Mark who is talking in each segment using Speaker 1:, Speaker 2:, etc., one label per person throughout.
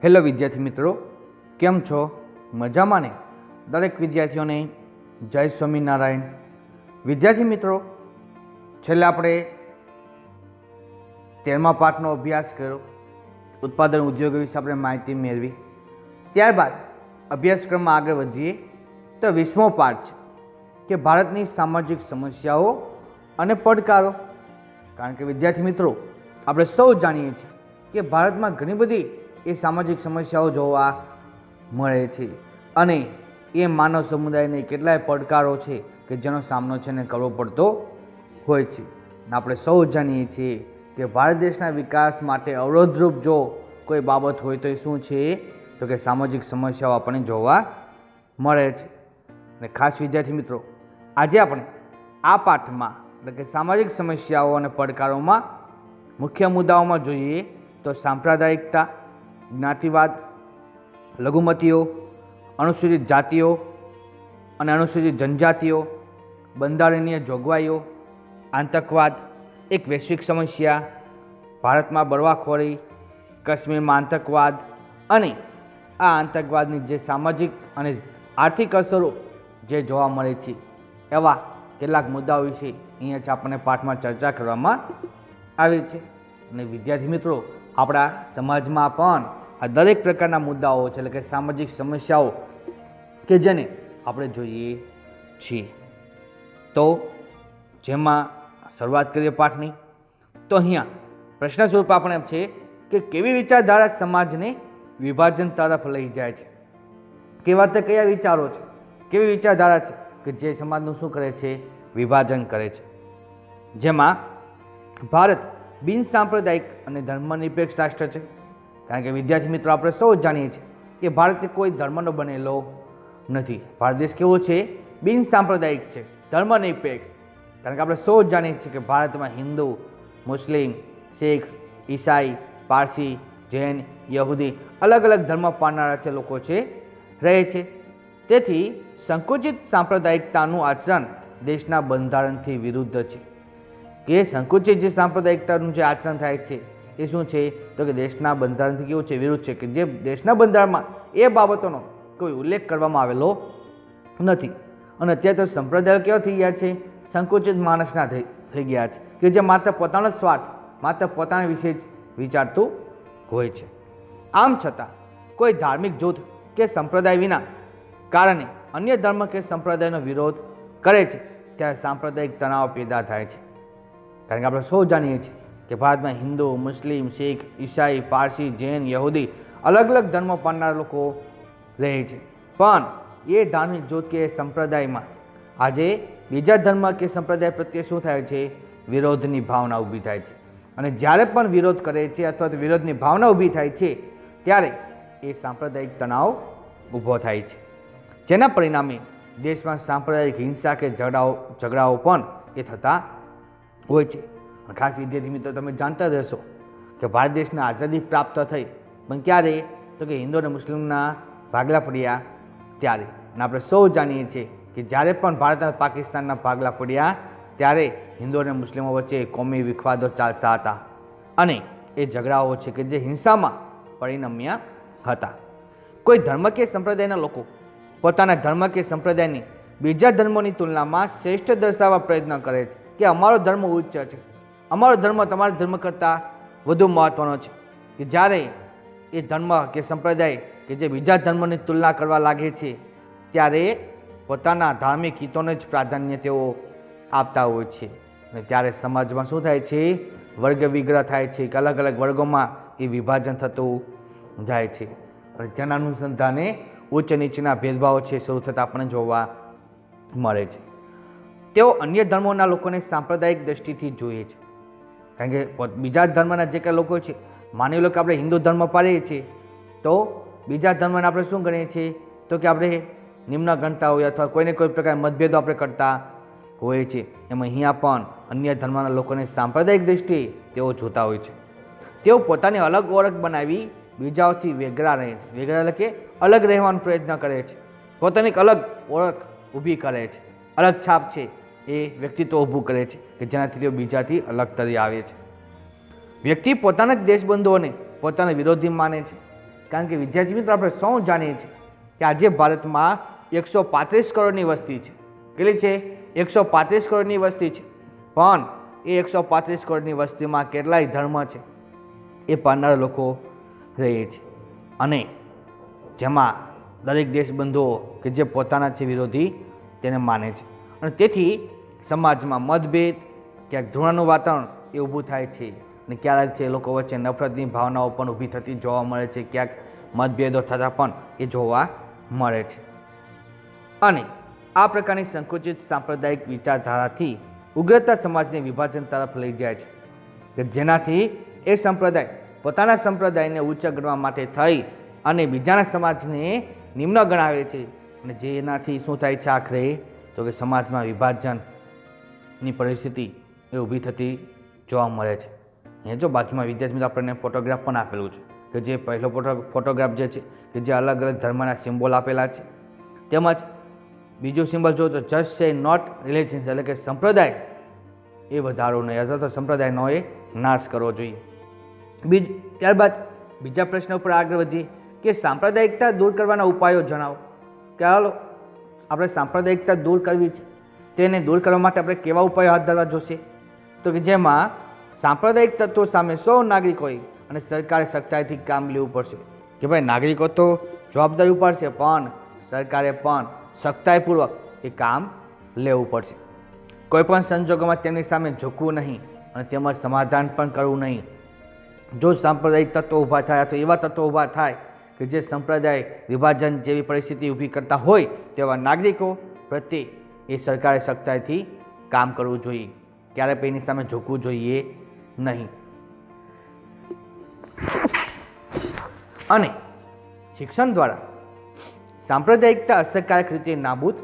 Speaker 1: Hello વિદ્યાર્થી મિત્રો, કેમ છો? મજામાં ને? દરેક વિદ્યાર્થીઓને જય સ્વામિનારાયણ. વિદ્યાર્થી મિત્રો, છેલ્લે આપણે 13મા પાઠનો અભ્યાસ કર્યો. ઉત્પાદન ઉદ્યોગો વિશે આપણે માહિતી મેળવી. ત્યારબાદ અભ્યાસક્રમમાં આગળ વધીએ તો 20મો પાઠ છે કે ભારતની સામાજિક સમસ્યાઓ અને પડકારો. કારણ કે વિદ્યાર્થી મિત્રો, આપણે સૌ જાણીએ છીએ કે ભારતમાં ઘણી બધી એ સામાજિક સમસ્યાઓ જોવા મળે છે અને એ માનવ સમુદાયને કેટલાય પડકારો છે કે જેનો સામનો છે ને કરવો પડતો હોય છે. આપણે સૌ જાણીએ છીએ કે ભારત દેશના વિકાસ માટે અવરોધરૂપ જો કોઈ બાબત હોય તો એ શું છે? તો કે સામાજિક સમસ્યાઓ આપણને જોવા મળે છે. અને ખાસ વિદ્યાર્થી મિત્રો, આજે આપણે આ પાઠમાં એટલે કે સામાજિક સમસ્યાઓ અને પડકારોમાં મુખ્ય મુદ્દાઓમાં જોઈએ તો સાંપ્રદાયિકતા, જ્ઞાતિવાદ, લઘુમતીઓ, અનુસૂચિત જાતિઓ અને અનુસૂચિત જનજાતિઓ, બંધારણીય જોગવાઈઓ, આતંકવાદ એક વૈશ્વિક સમસ્યા, ભારતમાં બળવાખોરી, કાશ્મીરમાં આતંકવાદ અને આ આતંકવાદની જે સામાજિક અને આર્થિક અસરો જે જોવા મળે છે એવા કેટલાક મુદ્દાઓ વિશે અહીંયા જ આપણને પાઠમાં ચર્ચા કરવામાં આવી છે. અને વિદ્યાર્થી મિત્રો, આપણા સમાજમાં પણ આ દરેક પ્રકારના મુદ્દાઓ છે એટલે કે સામાજિક સમસ્યાઓ કે જેને આપણે જોઈએ છીએ. તો જેમાં શરૂઆત કરીએ પાઠની, તો અહીંયા પ્રશ્ન સ્વરૂપ આપણે છે કે કેવી વિચારધારા સમાજને વિભાજન તરફ લઈ જાય છે? કેવા તે કયા વિચારો છે, કેવી વિચારધારા છે કે જે સમાજનું શું કરે છે? વિભાજન કરે છે. જેમાં ભારત બિન સાંપ્રદાયિક અને ધર્મનિરપેક્ષ રાષ્ટ્ર છે. કારણ કે વિદ્યાર્થી મિત્રો, આપણે સૌ જાણીએ છીએ કે ભારત કોઈ ધર્મનો બનેલો નથી. ભારત દેશ કેવો છે? બિન સાંપ્રદાયિક છે, ધર્મનિરપેક્ષ. કારણ કે આપણે સૌ જાણીએ છીએ કે ભારતમાં હિન્દુ, મુસ્લિમ, શીખ, ઈસાઈ, પારસી, જૈન, યહૂદી અલગ અલગ ધર્મ પાળનારા છે લોકો છે રહે છે. તેથી સંકુચિત સાંપ્રદાયિકતાનું આચરણ દેશના બંધારણથી વિરુદ્ધ છે. કે સંકુચિત જે સાંપ્રદાયિકતાનું જે આચરણ થાય છે એ શું છે? તો કે દેશના બંધારણથી કેવું છે? વિરુદ્ધ છે. કે જે દેશના બંધારણમાં એ બાબતોનો કોઈ ઉલ્લેખ કરવામાં આવેલો નથી. અને અત્યારે તો સંપ્રદાયો કેવા થઈ ગયા છે? સંકુચિત માણસના થઈ ગયા છે કે જે માત્ર પોતાનો સ્વાર્થ, માત્ર પોતાના વિશે જ વિચારતું હોય છે. આમ છતાં કોઈ ધાર્મિક જૂથ કે સંપ્રદાય વિના કારણે અન્ય ધર્મ કે સંપ્રદાયનો વિરોધ કરે છે ત્યારે સાંપ્રદાયિક તણાવ પેદા થાય છે. કારણ કે આપણે સૌ જાણીએ છીએ કે ભારતમાં હિન્દુ, મુસ્લિમ, શીખ, ઈસાઈ, પારસી, જૈન, યહૂદી અલગ અલગ ધર્મ પાળનારા લોકો રહે છે. પણ એ ધાર્મિક જૂથ કે સંપ્રદાયમાં આજે બીજા ધર્મ કે સંપ્રદાય પ્રત્યે શું થાય છે? વિરોધની ભાવના ઊભી થાય છે. અને જ્યારે પણ વિરોધ કરે છે અથવા તો વિરોધની ભાવના ઊભી થાય છે ત્યારે એ સાંપ્રદાયિક તણાવ ઊભો થાય છે. જેના પરિણામે દેશમાં સાંપ્રદાયિક હિંસા કે ઝઘડાઓ પણ એ થતા હોય છે. ખાસ વિદ્યાર્થી મિત્રો, તમે જાણતા રહેશો કે ભારત દેશને આઝાદી પ્રાપ્ત થઈ પણ ક્યારે? તો કે હિન્દુ અને મુસ્લિમના ભાગલા પડ્યા ત્યારે. અને આપણે સૌ જાણીએ છીએ કે જ્યારે પણ ભારત અને પાકિસ્તાનના ભાગલા પડ્યા ત્યારે હિન્દુ અને મુસ્લિમો વચ્ચે કોમી વિખવાદો ચાલતા હતા અને એ ઝઘડાઓ છે કે જે હિંસામાં પરિણમ્યા હતા. કોઈ ધર્મ કે સંપ્રદાયના લોકો પોતાના ધર્મ કે સંપ્રદાયની બીજા ધર્મોની તુલનામાં શ્રેષ્ઠ દર્શાવવા પ્રયત્ન કરે છે કે અમારો ધર્મ ઉચ્ચ છે, અમારો ધર્મ તમારા ધર્મ કરતાં વધુ મહત્વનો છે. કે જ્યારે એ ધર્મ કે સંપ્રદાય કે જે બીજા ધર્મની તુલના કરવા લાગે છે ત્યારે પોતાના ધાર્મિક હિતોને જ પ્રાધાન્ય તેઓ આપતા હોય છે. અને ત્યારે સમાજમાં શું થાય છે? વર્ગ વિગ્રહ થાય છે કે અલગ અલગ વર્ગોમાં એ વિભાજન થતું જાય છે. અને જેના અનુસંધાને ઉચ્ચ નીચના ભેદભાવો છે શરૂ થતાં આપણને જોવા મળે છે. તેઓ અન્ય ધર્મોના લોકોને સાંપ્રદાયિક દ્રષ્ટિથી જોઈએ છે. કારણ કે બીજા ધર્મના જે કાંઈ લોકો છે, માની લો કે આપણે હિન્દુ ધર્મ પાળીએ છીએ તો બીજા ધર્મને આપણે શું ગણીએ છીએ? તો કે આપણે નિમ્ન ગણતા હોય અથવા કોઈને કોઈ પ્રકાર મતભેદો આપણે કરતા હોય છે. એમાં અહીંયા પણ અન્ય ધર્મના લોકોને સાંપ્રદાયિક દ્રષ્ટિએ તેઓ જોતા હોય છે. તેઓ પોતાની અલગ ઓળખ બનાવી બીજાઓથી વેગળા રહે છે. વેગળા એટલે કે અલગ રહેવાનો પ્રયત્ન કરે છે, પોતાની એક અલગ ઓળખ ઊભી કરે છે, અલગ છાપ છે એ વ્યક્તિત્વ ઊભું કરે છે કે જેનાથી તેઓ બીજાથી અલગ તરી આવે છે. વ્યક્તિ પોતાના જ દેશબંધુઓને પોતાના વિરોધી માને છે કારણ કે વિદ્યાર્થી મિત્રો આપણે સૌ જાણીએ છીએ કે આજે ભારતમાં 135 કરોડની વસ્તી છે. કેટલી છે? 135 કરોડની વસ્તી છે. પણ એ 135 કરોડની વસ્તીમાં કેટલાય ધર્મ છે એ પાળનારા લોકો રહે છે, અને જેમાં દરેક દેશબંધુઓ કે જે પોતાના છે વિરોધી તેને માને છે, અને તેથી સમાજમાં મતભેદ, ક્યાંક ધૃણાનું વાતાવરણ એ ઊભું થાય છે, અને ક્યારેક છે લોકો વચ્ચે નફરતની ભાવનાઓ પણ ઊભી થતી જોવા મળે છે, ક્યાંક મતભેદો થતા પણ એ જોવા મળે છે. અને આ પ્રકારની સંકુચિત સાંપ્રદાયિક વિચારધારાથી ઉગ્રતા સમાજને વિભાજન તરફ લઈ જાય છે, કે જેનાથી એ સંપ્રદાય પોતાના સંપ્રદાયને ઉચ્ચ ગણવા માટે થઈ અને બીજાના સમાજને નિમ્ન ગણાવે છે, અને જેનાથી શું થાય છે આખરે તો કે સમાજમાં વિભાજનની પરિસ્થિતિ એ ઊભી થતી જોવા મળે છે. અહીંયા જો બાકીમાં વિદ્યાર્થી મિત્રો આપણને ફોટોગ્રાફ પણ આપેલું છે, કે જે પહેલો ફોટોગ્રાફ જે છે કે જે અલગ અલગ ધર્મના સિમ્બોલ આપેલા છે, તેમજ બીજું સિમ્બોલ જો તો જસ્ટ છે નોટ રિલિજન, એટલે કે સંપ્રદાય એ વધારો નહીં, અથવા તો સંપ્રદાયનો એ નાશ કરવો જોઈએ. ત્યારબાદ બીજા પ્રશ્ન ઉપર આગળ વધીએ કે સાંપ્રદાયિકતા દૂર કરવાના ઉપાયો જણાવો. કે હાલો આપણે સાંપ્રદાયિકતા દૂર કરવી છે, તેને દૂર કરવા માટે આપણે કેવા ઉપાયો હાથ ધરવા જોશે? તો કે જેમાં સાંપ્રદાયિક તત્વો સામે સૌ નાગરિકોએ અને સરકારે સખ્તાઈથી કામ લેવું પડશે. કે ભાઈ નાગરિકો તો જવાબદારી ઉપાડશે, પણ સરકારે પણ સખ્તાઈપૂર્વક એ કામ લેવું પડશે. કોઈપણ સંજોગોમાં તેમની સામે ઝૂકવું નહીં, અને તેમજ સમાધાન પણ કરવું નહીં. જો સાંપ્રદાયિક તત્વો ઊભા થાય અથવા એવા તત્વો ઊભા થાય કે જે સંપ્રદાય વિભાજન જેવી પરિસ્થિતિ ઊભી કરતા હોય, તેવા નાગરિકો પ્રત્યે એ સરકારે સખ્તાઈથી કામ કરવું જોઈએ, ક્યારે પણ એની સામે ઝૂકવું જોઈએ નહીં. અને શિક્ષણ દ્વારા સાંપ્રદાયિકતા અસરકારક રીતે નાબૂદ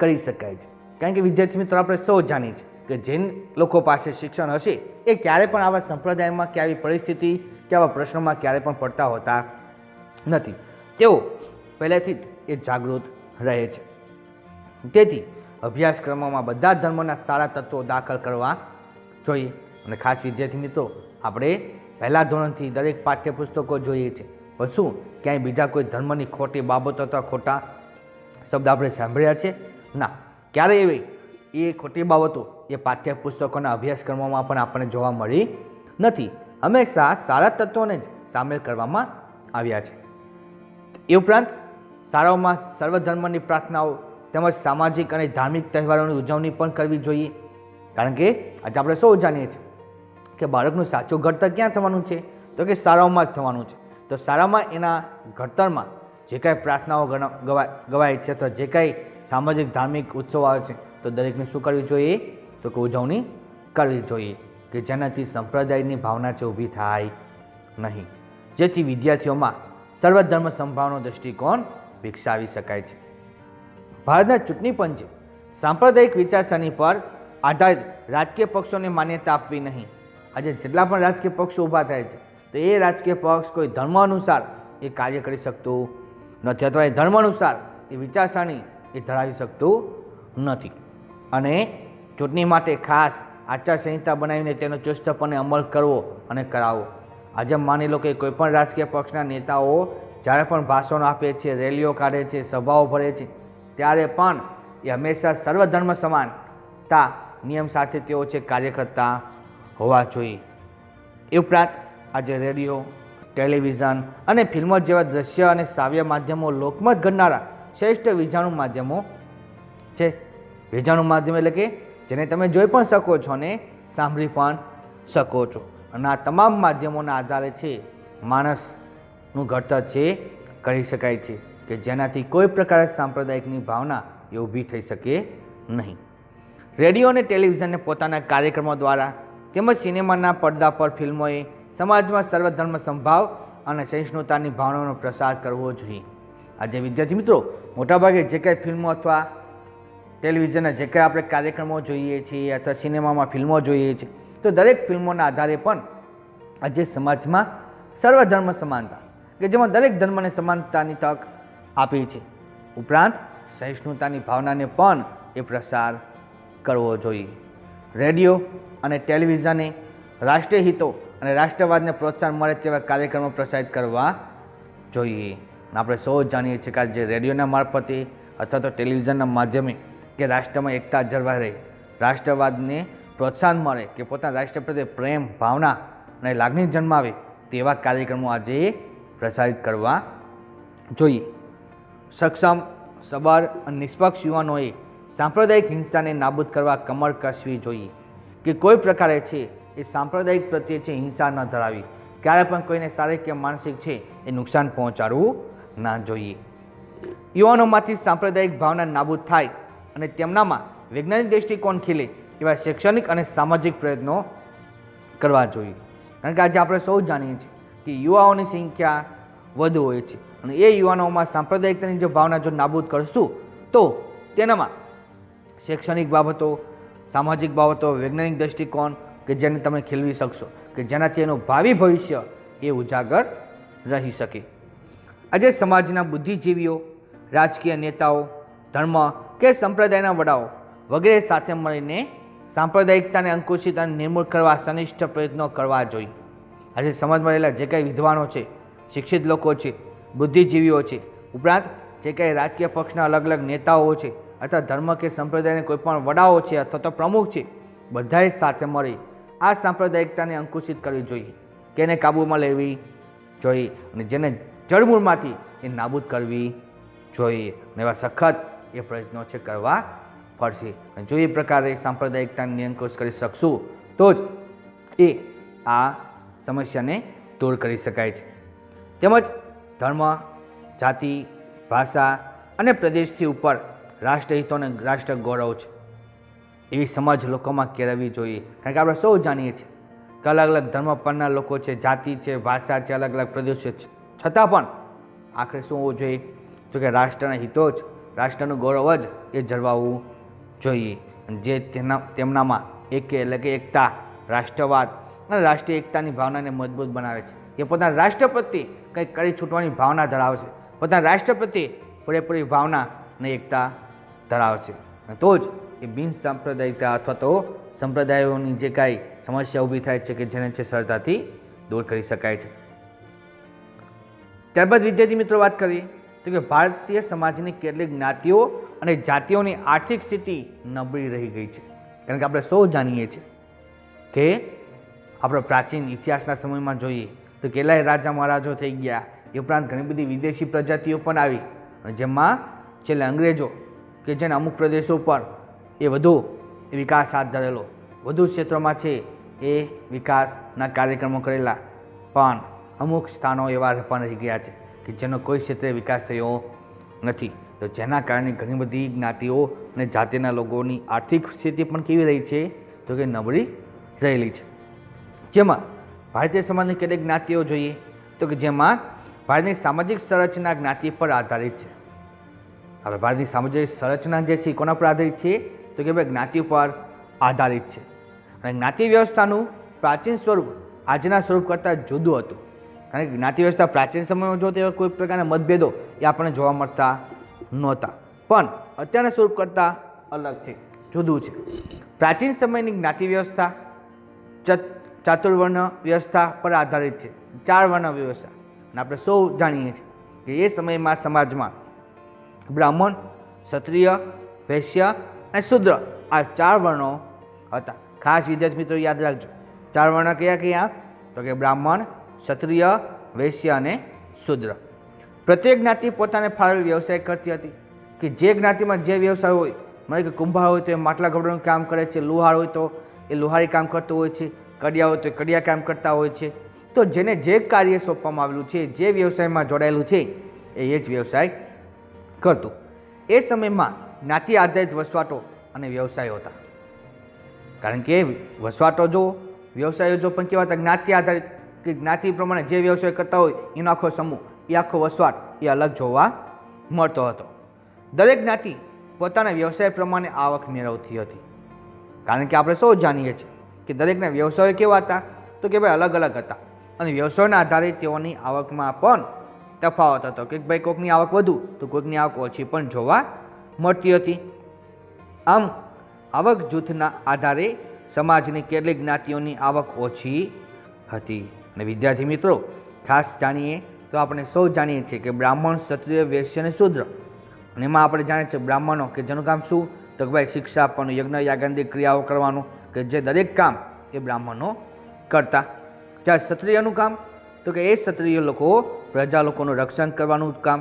Speaker 1: કરી શકાય છે, કારણ કે વિદ્યાર્થી મિત્રો આપણે સૌ જાણીએ છીએ કે જે લોકો પાસે શિક્ષણ હશે એ ક્યારે પણ આવા સંપ્રદાયમાં કે આવી પરિસ્થિતિ કે આવા પ્રશ્નોમાં ક્યારે પણ પડતા હોતા નથી. તેઓ પહેલેથી જ એ જાગૃત રહે છે. તેથી અભ્યાસક્રમોમાં બધા ધર્મોના સારા તત્વો દાખલ કરવા જોઈએ. અને ખાસ વિદ્યાર્થી મિત્રો આપણે પહેલા ધોરણથી દરેક પાઠ્યપુસ્તકો જોઈએ છે, પણ શું ક્યાંય બીજા કોઈ ધર્મની ખોટી બાબતો અથવા ખોટા શબ્દ આપણે સાંભળ્યા છે? ના, ક્યારે એવી એ ખોટી બાબતો એ પાઠ્યપુસ્તકોના અભ્યાસક્રમોમાં પણ આપણને જોવા મળી નથી. હંમેશા સારા તત્વોને જ સામેલ કરવામાં આવ્યા છે. એ ઉપરાંત શાળાઓમાં સર્વધર્મની પ્રાર્થનાઓ તેમજ સામાજિક અને ધાર્મિક તહેવારોની ઉજવણી પણ કરવી જોઈએ, કારણ કે આજે આપણે સૌ જાણીએ છીએ કે બાળકનું સાચું ઘડતર ક્યાં થવાનું છે? તો કે શાળાઓમાં જ થવાનું છે. તો શાળામાં એના ઘડતરમાં જે કાંઈ પ્રાર્થનાઓ ગવાય છે અથવા જે કાંઈ સામાજિક ધાર્મિક ઉત્સવ આવે છે, તો દરેકને શું કરવી જોઈએ? તો કે ઉજવણી કરવી જોઈએ, કે જેનાથી સંપ્રદાયની ભાવના છે ઊભી થાય નહીં, જેથી વિદ્યાર્થીઓમાં સર્વધર્મ સંભાવનો દૃષ્ટિકોણ વિકસાવી શકાય છે. ભારતના ચૂંટણી પંચે સાંપ્રદાયિક વિચારસરણી પર આધારિત રાજકીય પક્ષોને માન્યતા આપવી નહીં. આજે જેટલા પણ રાજકીય પક્ષો ઊભા થાય છે, તો એ રાજકીય પક્ષ કોઈ ધર્મ અનુસાર એ કાર્ય કરી શકતું નથી, અથવા એ ધર્મ અનુસાર એ વિચારસરણી એ ધરાવી શકતું નથી. અને ચૂંટણી માટે ખાસ આચારસંહિતા બનાવીને તેનો ચુસ્તપણે અમલ કરવો અને કરાવવો. આજે માની લો કે કોઈ પણ રાજકીય પક્ષના નેતાઓ જ્યારે પણ ભાષણો આપે છે, રેલીઓ કાઢે છે, સભાઓ ભરે છે, ત્યારે પણ એ હંમેશા સર્વધર્મ સમાનતા નિયમ સાથે તેઓ છે કાર્ય કરતા હોવા જોઈએ. એ ઉપરાંત આજે રેડિયો, ટેલિવિઝન અને ફિલ્મો જેવા દ્રશ્ય અને શ્રાવ્ય માધ્યમો લોકમત ઘડનારા શ્રેષ્ઠ વિજાણુ માધ્યમો છે. વિજાણુ માધ્યમ એટલે કે જેને તમે જોઈ પણ શકો છો અને સાંભળી પણ શકો છો. અને આ તમામ માધ્યમોના આધારે છે માણસનું ઘડતર છે કરી શકાય છે, કે જેનાથી કોઈ પ્રકારે સાંપ્રદાયિકની ભાવના એ ઊભી થઈ શકે નહીં. રેડિયો અને ટેલિવિઝનને પોતાના કાર્યક્રમો દ્વારા તેમજ સિનેમાના પડદા પર ફિલ્મોએ સમાજમાં સર્વધર્મ સંભાવ અને સહિષ્ણુતાની ભાવનાનો પ્રસાર કરવો જોઈએ. આજે વિદ્યાર્થી મિત્રો મોટાભાગે જે કાંઈ ફિલ્મો અથવા ટેલિવિઝનના જે કાંઈ આપણે કાર્યક્રમો જોઈએ છીએ અથવા સિનેમામાં ફિલ્મો જોઈએ છીએ, તો દરેક ફિલ્મોના આધારે પણ આજે સમાજમાં સર્વધર્મ સમાનતા, કે જેમાં દરેક ધર્મને સમાનતાની તક આપી છે, ઉપરાંત સહિષ્ણુતાની ભાવનાને પણ એ પ્રસાર કરવો જોઈએ. રેડિયો અને ટેલિવિઝને રાષ્ટ્રીય હિતો અને રાષ્ટ્રવાદને પ્રોત્સાહન મળે તેવા કાર્યક્રમો પ્રસારિત કરવા જોઈએ. આપણે સૌ જાણીએ છીએ કે આજે રેડિયોના મારફતે અથવા તો ટેલિવિઝનના માધ્યમે કે રાષ્ટ્રમાં એકતા જળવાઈ રહે, રાષ્ટ્રવાદને પ્રોત્સાહન મળે, કે પોતાના રાષ્ટ્ર પ્રત્યે પ્રેમ ભાવના અને લાગણી જન્માવે તેવા કાર્યક્રમો આજે પ્રસારિત કરવા જોઈએ. સક્ષમ, સબળ અને નિષ્પક્ષ યુવાનોએ સાંપ્રદાયિક હિંસાને નાબૂદ કરવા કમર કસવી જોઈએ, કે કોઈ પ્રકારે છે એ સાંપ્રદાયિક પ્રત્યે છે હિંસા ન ધરાવી, ક્યારે પણ કોઈને શારીરિક કે માનસિક છે એ નુકસાન પહોંચાડવું ના જોઈએ. યુવાનોમાંથી સાંપ્રદાયિક ભાવના નાબૂદ થાય અને તેમનામાં વૈજ્ઞાનિક દૃષ્ટિકોણ ખીલે એવા શૈક્ષણિક અને સામાજિક પ્રયત્નો કરવા જોઈએ. કારણ કે આજે આપણે સૌ જાણીએ છીએ કે યુવાઓની સંખ્યા વધુ હોય છે અને એ યુવાનોમાં સાંપ્રદાયિકતાની જો ભાવના જો નાબૂદ કરશું તો તેનામાં શૈક્ષણિક બાબતો, સામાજિક બાબતો, વૈજ્ઞાનિક દૃષ્ટિકોણ કે જેને તમે ખીલવી શકશો, કે જેનાથી એનું ભાવિ ભવિષ્ય એ ઉજાગર રહી શકે. આજે સમાજના બુદ્ધિજીવીઓ, રાજકીય નેતાઓ, ધર્મ કે સંપ્રદાયના વડાઓ વગેરે સાથે મળીને સાંપ્રદાયિકતાને અંકુશિત અને નિર્મૂળ કરવા સનિષ્ઠ પ્રયત્નો કરવા જોઈએ. આજે સમાજમાં રહેલા જે કંઈ વિદ્વાનો છે, શિક્ષિત લોકો છે, બુદ્ધિજીવીઓ છે, ઉપરાંત જે કંઈ રાજકીય પક્ષના અલગ અલગ નેતાઓ છે અથવા ધર્મ કે સંપ્રદાયના કોઈ પણ વડાઓ છે અથવા તો પ્રમુખ છે, બધાએ સાથે મળી આ સાંપ્રદાયિકતાને અંકુશિત કરવી જોઈએ, કે એને કાબૂમાં લેવી જોઈએ અને જેને જળમૂળમાંથી એ નાબૂદ કરવી જોઈએ. અને એવા સખત એ પ્રયત્નો છે કરવા પડશે. અને જો એ પ્રકારે સાંપ્રદાયિકતાને નિયંકુશ કરી શકશું તો જ એ આ સમસ્યાને દૂર કરી શકાય છે. તેમજ ધર્મ, જાતિ, ભાષા અને પ્રદેશથી ઉપર રાષ્ટ્રહિતો અને રાષ્ટ્ર ગૌરવ છે એવી સમજ લોકોમાં કેળવવી જોઈએ. કારણ કે આપણે સૌ જાણીએ છીએ કે અલગ અલગ ધર્મ પરના લોકો છે, જાતિ છે, ભાષા છે, અલગ અલગ પ્રદેશ છે, છતાં પણ આખરે શું હોવું જોઈએ તો કે રાષ્ટ્રના હિતો જ, રાષ્ટ્રનું ગૌરવ જ એ જળવાવું જોઈએ. જે તેમનામાં એટલે કે એકતા, રાષ્ટ્રવાદ અને રાષ્ટ્રીય એકતાની ભાવનાને મજબૂત બનાવે છે, કે પોતાના રાષ્ટ્ર પ્રત્યે કંઈક કરી છૂટવાની ભાવના ધરાવશે, પોતાના રાષ્ટ્ર પ્રત્યે પૂરેપૂરી ભાવના અને એકતા ધરાવશે. તો જ એ બિન સાંપ્રદાયિકતા અથવા તો સંપ્રદાયોની જે કાંઈ સમસ્યા ઊભી થાય છે કે જેને છે સરળતાથી દૂર કરી શકાય છે. ત્યારબાદ વિદ્યાર્થી મિત્રો વાત કરીએ તો કે ભારતીય સમાજની કેટલીક જ્ઞાતિઓ અને જાતિઓની આર્થિક સ્થિતિ નબળી રહી ગઈ છે. કારણ કે આપણે સૌ જાણીએ છીએ કે આપણે પ્રાચીન ઇતિહાસના સમયમાં જોઈએ તો કેટલાય રાજા મહારાજો થઈ ગયા, એ ઉપરાંત ઘણી બધી વિદેશી પ્રજાતિઓ પણ આવી અને જેમાં છેલ્લે અંગ્રેજો કે જેને અમુક પ્રદેશો પર એ વધુ વિકાસ હાથ ધરેલો, વધુ ક્ષેત્રોમાં છે એ વિકાસના કાર્યક્રમો કરેલા, પણ અમુક સ્થાનો એવા પણ રહી ગયા છે કે જેનો કોઈ ક્ષેત્રે વિકાસ થયો નથી. તો જેના કારણે ઘણી બધી જ્ઞાતિઓ અને જાતિના લોકોની આર્થિક સ્થિતિ પણ કેવી રહી છે તો કે નબળી રહેલી છે. જેમાં ભારતીય સમાજની કેટલીક જ્ઞાતિઓ જોઈએ તો કે જેમાં ભારતની સામાજિક સંરચના જ્ઞાતિ પર આધારિત છે. હવે ભારતની સામાજિક સંરચના જે છે કોના પર આધારિત છે તો કે ભાઈ જ્ઞાતિ પર આધારિત છે. અને જ્ઞાતિ વ્યવસ્થાનું પ્રાચીન સ્વરૂપ આજના સ્વરૂપ કરતાં જુદું હતું. કારણ કે જ્ઞાતિ વ્યવસ્થા પ્રાચીન સમયમાં જો તેવા કોઈ પ્રકારના મતભેદો એ આપણને જોવા મળતા નહોતા, પણ અત્યારના સ્વરૂપ કરતાં અલગ છે, જુદું છે. પ્રાચીન સમયની જ્ઞાતિ વ્યવસ્થા ચાતુર્વર્ણ વ્યવસ્થા પર આધારિત છે, 4 વર્ણ વ્યવસ્થા. અને આપણે સૌ જાણીએ છીએ કે એ સમયમાં સમાજમાં બ્રાહ્મણ, ક્ષત્રિય, વૈશ્ય અને શૂદ્ર આ 4 વર્ણો હતા. ખાસ વિદ્યાર્થી મિત્રો યાદ રાખજો, 4 વર્ણ કયા કયા તો કે બ્રાહ્મણ, ક્ષત્રિય, વૈશ્ય અને શૂદ્ર. પ્રત્યેક જ્ઞાતિ પોતાને ફાળવેલ વ્યવસાય કરતી હતી, કે જે જ્ઞાતિમાં જે વ્યવસાય હોય, મારે કે કુંભાર હોય તો એ માટલા ગબડાનું કામ કરે છે, લુહાર હોય તો એ લુહારી કામ કરતો હોય છે, કડિયા હોય તો એ કડિયા કામ કરતા હોય છે. તો જેને જે કાર્ય સોંપવામાં આવેલું છે, જે વ્યવસાયમાં જોડાયેલું છે એ જ વ્યવસાય કરતું. એ સમયમાં જ્ઞાતિ આધારિત વસવાટો અને વ્યવસાયો હતા. કારણ કે વસવાટો જો, વ્યવસાયો જો પણ કેવા હતા જ્ઞાતિ આધારિત, કે જ્ઞાતિ પ્રમાણે જે વ્યવસાય કરતા હોય એનો આખો સમૂહ, એ આખો વસવાટ એ અલગ જોવા મળતો હતો. દરેક જ્ઞાતિ પોતાના વ્યવસાય પ્રમાણે આવક મેળવતી હતી. કારણ કે આપણે સૌ જાણીએ છીએ કે દરેકના વ્યવસાયો કેવા હતા તો કે ભાઈ અલગ અલગ હતા અને વ્યવસાયના આધારે તેઓની આવકમાં પણ તફાવત હતો, કે ભાઈ કોઈકની આવક વધુ તો કોઈકની આવક ઓછી પણ જોવા મળતી હતી. આમ આવક જૂથના આધારે સમાજની કેટલીક જ્ઞાતિઓની આવક ઓછી હતી. અને વિદ્યાર્થી મિત્રો ખાસ જાણીએ તો આપણે સૌ જાણીએ છીએ કે બ્રાહ્મણ, ક્ષત્રિય, વૈશ્ય અને શૂદ્ર. અને એમાં આપણે જાણીએ છીએ બ્રાહ્મણો કે જેનું કામ શું, તો કે ભાઈ શિક્ષા આપવાનું, યજ્ઞ યાગાદી ક્રિયાઓ કરવાનું, કે જે દરેક કામ એ બ્રાહ્મણો કરતા. જ્યારે ક્ષત્રિયનું કામ, તો કે એ ક્ષત્રિય લોકો પ્રજા લોકોનું રક્ષણ કરવાનું કામ,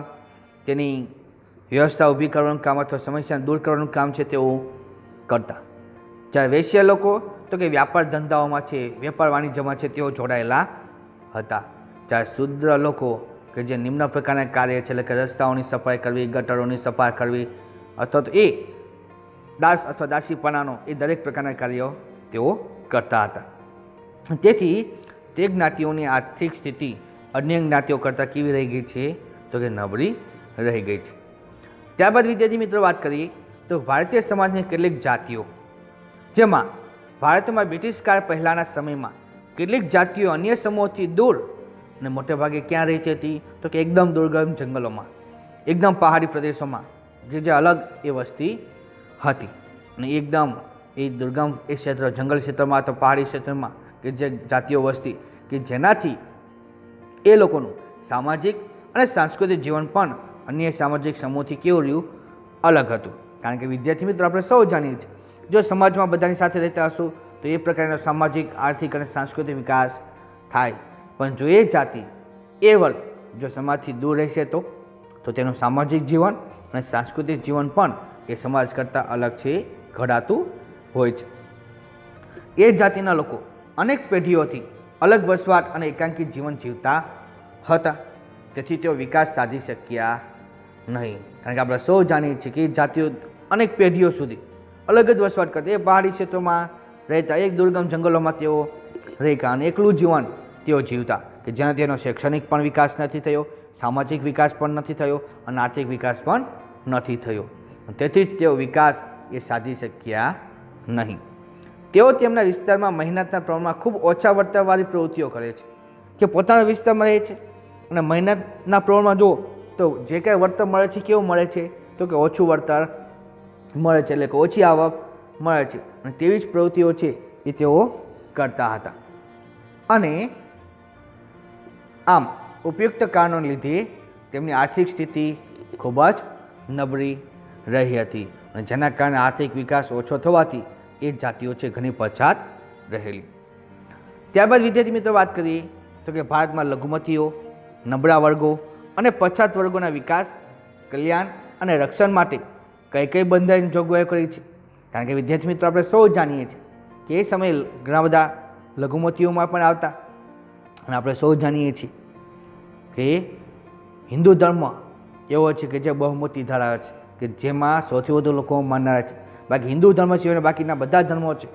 Speaker 1: તેની વ્યવસ્થા ઊભી કરવાનું કામ અથવા સમસ્યા દૂર કરવાનું કામ છે તેઓ કરતા. જ્યારે વૈશ્ય લોકો તો કે વ્યાપાર ધંધાઓમાં છે, વેપાર વાણિજ્યમાં છે તેઓ જોડાયેલા હતા. જ્યારે શૂદ્ર લોકો કે જે નિમ્ન પ્રકારના કાર્ય છે, એટલે કે રસ્તાઓની સફાઈ કરવી, ગટરોની સફાઈ કરવી, અથવા તો એ દાસ અથવા દાસીપણાનો એ દરેક પ્રકારના કાર્યો તેઓ કરતા હતા. તેથી તે જ્ઞાતિઓની આર્થિક સ્થિતિ અન્ય જ્ઞાતિઓ કરતાં કેવી રહી ગઈ છે, તો કે નબળી રહી ગઈ છે. ત્યારબાદ વિદ્યાર્થી મિત્રો વાત કરીએ તો ભારતીય સમાજની કેટલીક જાતિઓ, જેમાં ભારતમાં બ્રિટિશ કાળ પહેલાંના સમયમાં કેટલીક જાતિઓ અન્ય સમૂહોથી દૂર અને મોટે ભાગે ક્યાં રહેતી હતી, તો કે એકદમ દુર્ગમ જંગલોમાં, એકદમ પહાડી પ્રદેશોમાં, જે અલગ એ વસ્તી હતી. અને એકદમ એ દુર્ગમ એ ક્ષેત્ર, જંગલ ક્ષેત્રમાં અથવા પહાડી ક્ષેત્રમાં કે જે જાતિઓ વસ્તી કે જેનાથી એ લોકોનું સામાજિક અને સાંસ્કૃતિક જીવન પણ અન્ય સામાજિક સમૂહથી કેવું રહ્યું, અલગ હતું. કારણ કે વિદ્યાર્થી મિત્રો આપણે સૌ જાણીએ છીએ, જો સમાજમાં બધાની સાથે રહેતા હશું તો એ પ્રકારનો સામાજિક, આર્થિક અને સાંસ્કૃતિક વિકાસ થાય. પણ જો એ જાતિ, એ વર્ગ જો સમાજથી દૂર રહેશે તો તેનું સામાજિક જીવન અને સાંસ્કૃતિક જીવન પણ એ સમાજ કરતાં અલગ છે, ઘડાતું હોય છે. એ જાતિના લોકો અનેક પેઢીઓથી અલગ વસવાટ અને એકાંકિત જીવન જીવતા હતા. તેથી તેઓ વિકાસ સાધી શક્યા નહીં. કારણ કે આપણે સૌ જાણીએ છીએ કે એ જાતિઓ અનેક પેઢીઓ સુધી અલગ જ વસવાટ કરતા, એ પહાડી ક્ષેત્રોમાં રહેતા, એક દુર્ગમ જંગલોમાં તેઓ રહેતા અને એકલું જીવન તેઓ જીવતા, કે જેનાથી તેનો શૈક્ષણિક પણ વિકાસ નથી થયો, સામાજિક વિકાસ પણ નથી થયો અને આર્થિક વિકાસ પણ નથી થયો. તેથી જ તેઓ વિકાસ એ સાધી શક્યા નહીં. તેઓ તેમના વિસ્તારમાં મહેનતના પ્રમાણમાં ખૂબ ઓછા વળતરવાળી પ્રવૃત્તિઓ કરે છે, કે પોતાના વિસ્તારમાં રહે છે અને મહેનતના પ્રમાણમાં જો તો જે કાંઈ વળતર મળે છે કેવું મળે છે, તો કે ઓછું વળતર મળે છે, એટલે કે ઓછી આવક મળે છે. અને તેવી જ પ્રવૃત્તિઓ છે એ તેઓ કરતા હતા. અને આમ ઉપયુક્ત કારણોને લીધે તેમની આર્થિક સ્થિતિ ખૂબ જ નબળી રહી હતી અને જેના કારણે આર્થિક વિકાસ ઓછો થવાથી એ જાતિઓ છે ઘણી પછાત રહેલી. ત્યારબાદ વિદ્યાર્થી મિત્રો વાત કરીએ તો કે ભારતમાં લઘુમતીઓ, નબળા વર્ગો અને પછાત વર્ગોના વિકાસ, કલ્યાણ અને રક્ષણ માટે કઈ કઈ બંધારણની જોગવાઈઓ કરી છે. કારણ કે વિદ્યાર્થી મિત્રો આપણે સૌ જાણીએ છીએ કે એ સમયે ઘણા બધા લઘુમતીઓમાં પણ આવતા. અને આપણે સૌ જાણીએ છીએ કે હિન્દુ ધર્મ એવો છે કે જે બહુમતી ધરાવે છે, કે જેમાં સૌથી વધુ લોકો માનનારા છે. બાકી હિન્દુ ધર્મ સિવાયના બાકીના બધા ધર્મો છે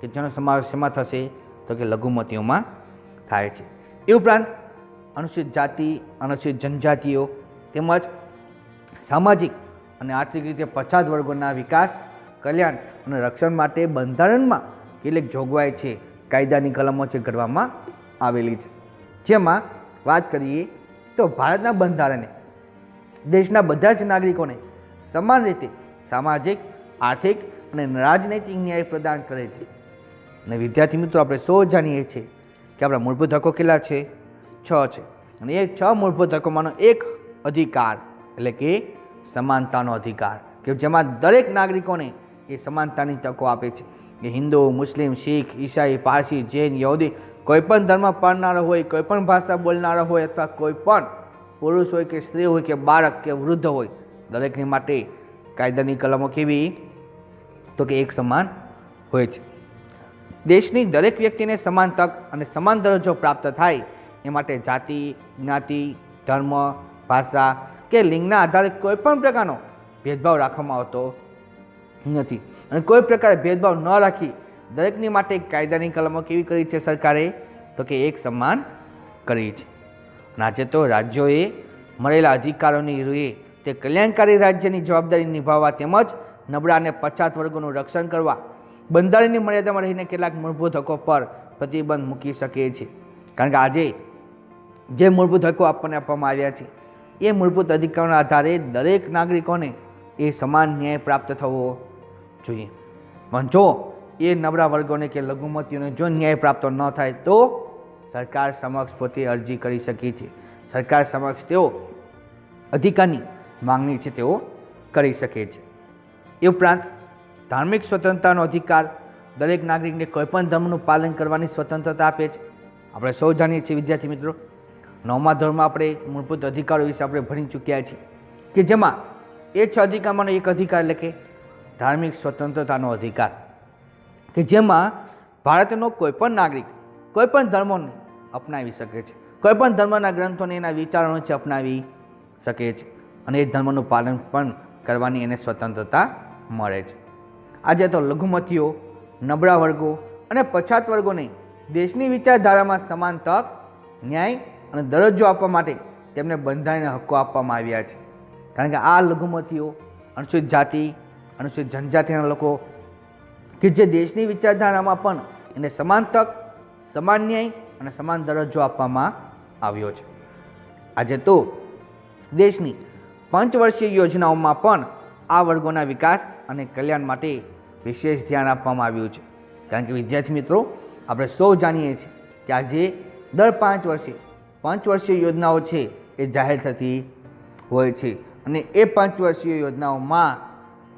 Speaker 1: કે જેનો સમાવેશ શેમાં થશે, તો કે લઘુમતીઓમાં થાય છે. એ ઉપરાંત અનુસૂચિત જાતિ, અનુસૂચિત જનજાતિઓ તેમજ સામાજિક અને આર્થિક રીતે પછાત વર્ગોના વિકાસ, કલ્યાણ અને રક્ષણ માટે બંધારણમાં કેટલીક જોગવાઈ છે, કાયદાની કલમો છે ઘડવામાં આવેલી છે. જેમાં વાત કરીએ તો ભારતના બંધારણે દેશના બધા જ નાગરિકોને સમાન રીતે સામાજિક, આર્થિક અને રાજનૈતિક ન્યાય પ્રદાન કરે છે. અને વિદ્યાર્થી મિત્રો આપણે સૌ જાણીએ છીએ કે આપણા મૂળભૂત હકો કેટલા છે? 6 છે. અને એ 6 મૂળભૂત હકોમાંનો એક અધિકાર એટલે કે સમાનતાનો અધિકાર, કે જેમાં દરેક નાગરિકોને એ સમાનતાની તકો આપે છે. કે હિન્દુ, મુસ્લિમ, શીખ, ઈસાઈ, પારસી, જૈન, યહૂદી, કોઈ પણ ધર્મ પાળનારો હોય, કોઈ પણ ભાષા બોલનારો હોય અથવા કોઈ પણ પુરુષ હોય કે સ્ત્રી હોય કે બાળક કે વૃદ્ધ હોય, દરેકની માટે કાયદાની કલમો કેવી, તો કે એક સમાન હોય છે. દેશની દરેક વ્યક્તિને સમાન તક અને સમાન દરજ્જો પ્રાપ્ત થાય એ માટે જાતિ, જ્ઞાતિ, ધર્મ, ભાષા કે લિંગના આધારે કોઈ પણ પ્રકારનો ભેદભાવ રાખવામાં આવતો નથી. અને કોઈ પ્રકારે ભેદભાવ ન રાખી દરેકની માટે કાયદાની કલમો કેવી કરી છે સરકારે, તો કે એક સમાન કરી છે. અને આજે તો રાજ્યોએ મળેલા અધિકારોની રૂએ તે કલ્યાણકારી રાજ્યની જવાબદારી નિભાવવા તેમજ નબળા અને પછાત વર્ગોનું રક્ષણ કરવા બંધારણની મર્યાદામાં રહીને કેટલાક મૂળભૂત હકો પર પ્રતિબંધ મૂકી શકે છે. કારણ કે આજે જે મૂળભૂત હકો આપણને આપવામાં આવ્યા છે એ મૂળભૂત અધિકારોના આધારે દરેક નાગરિકોને એ સમાન ન્યાય પ્રાપ્ત થવો જોઈએ. પણ જો એ નબળા વર્ગોને કે લઘુમતીઓને જો ન્યાય પ્રાપ્ત ન થાય તો સરકાર સમક્ષ પોતે અરજી કરી શકે છે સરકાર સમક્ષ તેઓ અધિકારની માંગણી છે તેઓ કરી શકે છે. એ ઉપરાંત ધાર્મિક સ્વતંત્રતાનો અધિકાર દરેક નાગરિકને કોઈપણ ધર્મનું પાલન કરવાની સ્વતંત્રતા આપે છે. આપણે સૌ જાણીએ છીએ વિદ્યાર્થી મિત્રો, 9મા ધોરણમાં આપણે મૂળભૂત અધિકારો વિશે આપણે ભણી ચૂક્યા છીએ કે જેમાં એ 6 અધિકારમાંનો એક અધિકાર એટલે કે ધાર્મિક સ્વતંત્રતાનો અધિકાર, કે જેમાં ભારતનો કોઈપણ નાગરિક કોઈપણ ધર્મોને અપનાવી શકે છે, કોઈપણ ધર્મના ગ્રંથોને એના વિચારોને છે અપનાવી શકે છે અને એ ધર્મનું પાલન પણ કરવાની એને સ્વતંત્રતા મળે છે. આજે તો લઘુમતીઓ, નબળા વર્ગો અને પછાત વર્ગોને દેશની વિચારધારામાં સમાન તક, ન્યાય અને દરજ્જો આપવા માટે તેમને બંધારણીય હક્કો આપવામાં આવ્યા છે. કારણ કે આ લઘુમતીઓ, અનુસૂચિત જાતિ, અનુસૂચિત જનજાતિના લોકો કે જે દેશની વિચારધારામાં પણ એને સમાન તક, સમાન ન્યાય અને સમાન દરજ્જો આપવામાં આવ્યો છે. આજે તો દેશની પંચવર્ષીય યોજનાઓમાં પણ આ વર્ગોના વિકાસ અને કલ્યાણ માટે વિશેષ ધ્યાન આપવામાં આવ્યું છે. કારણ કે વિદ્યાર્થી મિત્રો, આપણે સૌ જાણીએ છીએ કે આજે દર 5 વર્ષે પંચવર્ષીય યોજનાઓ છે એ જાહેર થતી હોય છે અને એ પંચવર્ષીય યોજનાઓમાં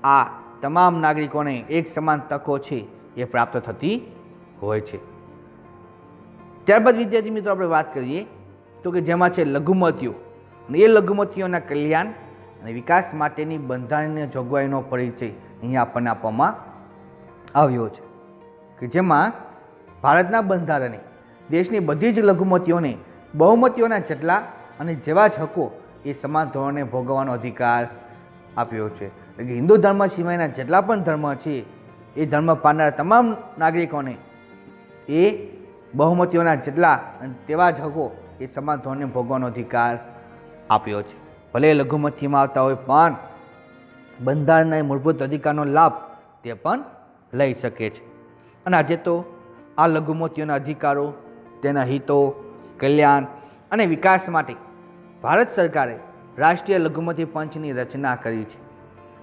Speaker 1: આ તમામ નાગરિકોને એક સમાન તકો છે એ પ્રાપ્ત થતી હોય છે. ત્યારબાદ વિદ્યાર્થી મિત્રો આપણે વાત કરીએ તો કે જેમાં છે લઘુમતીઓ, અને એ લઘુમતીઓના કલ્યાણ અને વિકાસ માટેની બંધારણીય જોગવાઈનો પરિચય અહીંયા આપણને આપવામાં આવ્યો છે કે જેમાં ભારતના બંધારણે દેશની બધી જ લઘુમતીઓને બહુમતીઓના જેટલા અને જેવા જ હકો એ સમાન ધોરણે ભોગવવાનો અધિકાર આપ્યો છે. એટલે કે હિન્દુ ધર્મ સિવાયના જેટલા પણ ધર્મ છે એ ધર્મ પાળનારા તમામ નાગરિકોને એ બહુમતીઓના જેટલા અને તેવા જ હકો એ સમાન ધોરણે ભોગવવાનો અધિકાર આપ્યો છે. ભલે લઘુમતીમાં આવતા હોય પણ બંધારણના મૂળભૂત અધિકારનો લાભ તે પણ લઈ શકે છે. અને આજે તો આ લઘુમતીઓના અધિકારો, તેના હિતો, કલ્યાણ અને વિકાસ માટે ભારત સરકારે રાષ્ટ્રીય લઘુમતી પંચની રચના કરી છે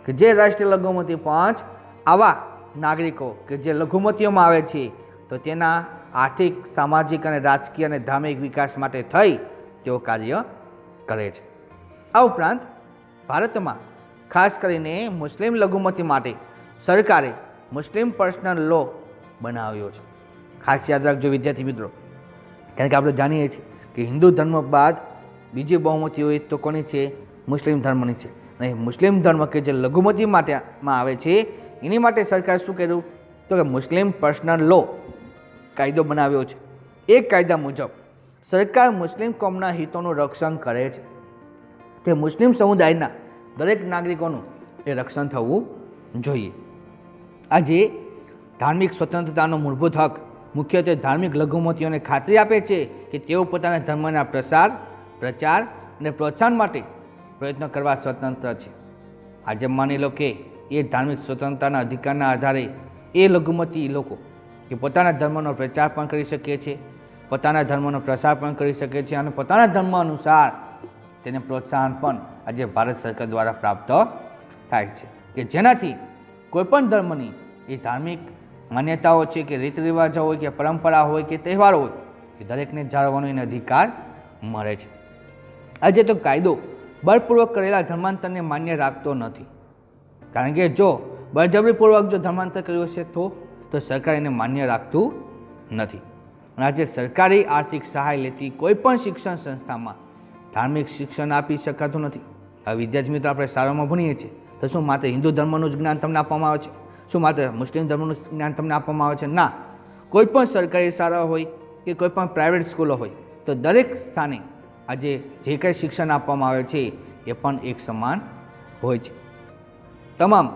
Speaker 1: કે જે રાષ્ટ્રીય લઘુમતી પંચ આવા નાગરિકો કે જે લઘુમતીઓમાં આવે છે તો તેના આર્થિક, સામાજિક અને રાજકીય અને ધાર્મિક વિકાસ માટે થઈ તેઓ કાર્ય કરે છે. આ ઉપરાંત ભારતમાં ખાસ કરીને મુસ્લિમ લઘુમતી માટે સરકારે મુસ્લિમ પર્સનલ લો બનાવ્યો છે. ખાસ યાદ રાખજો વિદ્યાર્થી મિત્રો, કારણ કે આપણે જાણીએ છીએ કે હિન્દુ ધર્મ બાદ બીજી બહુમતીઓ એ તો કોની છે? મુસ્લિમ ધર્મની છે. અને મુસ્લિમ ધર્મ કે જે લઘુમતી માટેમાં આવે છે એની માટે સરકારે શું કર્યું તો કે મુસ્લિમ પર્સનલ લો કાયદો બનાવ્યો છે. એ કાયદા મુજબ સરકાર મુસ્લિમ કોમના હિતોનું રક્ષણ કરે છે કે મુસ્લિમ સમુદાયના દરેક નાગરિકોનું એ રક્ષણ થવું જોઈએ. આજે ધાર્મિક સ્વતંત્રતાનો મૂળભૂત હક મુખ્યત્વે ધાર્મિક લઘુમતીઓને ખાતરી આપે છે કે તેઓ પોતાના ધર્મના પ્રસાર, પ્રચાર અને પ્રોત્સાહન માટે પ્રયત્નો કરવા સ્વતંત્ર છે. આજે માની લો કે એ ધાર્મિક સ્વતંત્રતાના અધિકારના આધારે એ લઘુમતી લોકો કે પોતાના ધર્મનો પ્રચાર પણ કરી શકે છે, પોતાના ધર્મનો પ્રસાર પણ કરી શકે છે અને પોતાના ધર્મ અનુસાર તેને પ્રોત્સાહન પણ આજે ભારત સરકાર દ્વારા પ્રાપ્ત થાય છે કે જેનાથી કોઈપણ ધર્મની એ ધાર્મિક માન્યતાઓ છે કે રીત રિવાજો હોય કે પરંપરા હોય કે તહેવારો હોય એ દરેકને જાળવવાનો એને અધિકાર મળે છે. આજે તો કાયદો બળપૂર્વક કરેલા ધર્માંતરને માન્ય રાખતો નથી, કારણ કે જો બળજબરીપૂર્વક જો ધર્માંતર કર્યું હશે તો સરકાર એને માન્ય રાખતું નથી. અને આજે સરકારી આર્થિક સહાય લેતી કોઈ પણ શિક્ષણ સંસ્થામાં ધાર્મિક શિક્ષણ આપી શકાતું નથી. હવે વિદ્યાર્થી મિત્રો, આપણે શાળામાં ભણીએ છીએ તો શું માત્ર હિન્દુ ધર્મનું જ જ્ઞાન તમને આપવામાં આવે છે? શું માત્ર મુસ્લિમ ધર્મનું જ્ઞાન તમને આપવામાં આવે છે? ના. કોઈ પણ સરકારી શાળા હોય કે કોઈ પણ પ્રાઇવેટ સ્કૂલો હોય તો દરેક સ્થાને આજે જે કંઈ શિક્ષણ આપવામાં આવે છે એ પણ એક સમાન હોય છે. તમામ